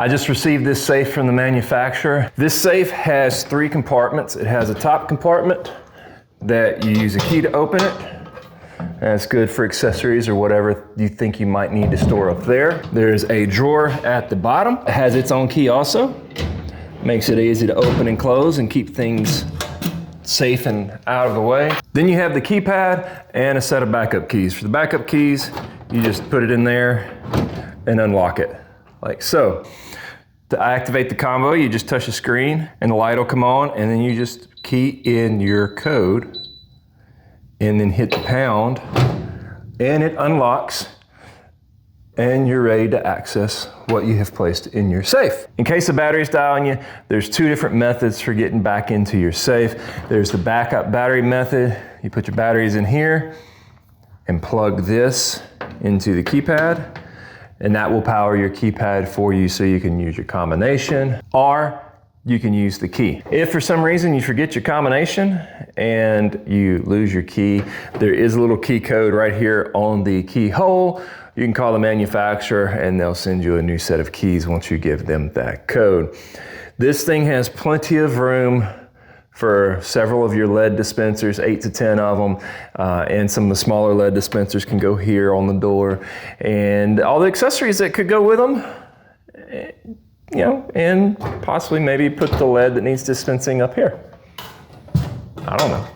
I just received this safe from the manufacturer. This safe has 3 compartments. It has a top compartment that you use a key to open it. That's good for accessories or whatever you think you might need to store up there. There's a drawer at the bottom. It has its own key also. Makes it easy to open and close and keep things safe and out of the way. Then you have the keypad and a set of backup keys. For the backup keys, you just put it in there and unlock it, like so. To activate the combo, you just touch the screen and the light will come on, and then you just key in your code and then hit the pound, and it unlocks, and you're ready to access what you have placed in your safe. In case the batteries die on you, there's 2 different methods for getting back into your safe. There's the backup battery method. You put your batteries in here and plug this into the keypad, and that will power your keypad for you so you can use your combination, or you can use the key. If for some reason you forget your combination and you lose your key, there is a little key code right here on the keyhole. You can call the manufacturer and they'll send you a new set of keys once you give them that code. This thing has plenty of room for several of your lead dispensers, 8 to 10 of them, and some of the smaller lead dispensers can go here on the door, and all the accessories that could go with them, you know, and possibly maybe put the lead that needs dispensing up here. I don't know.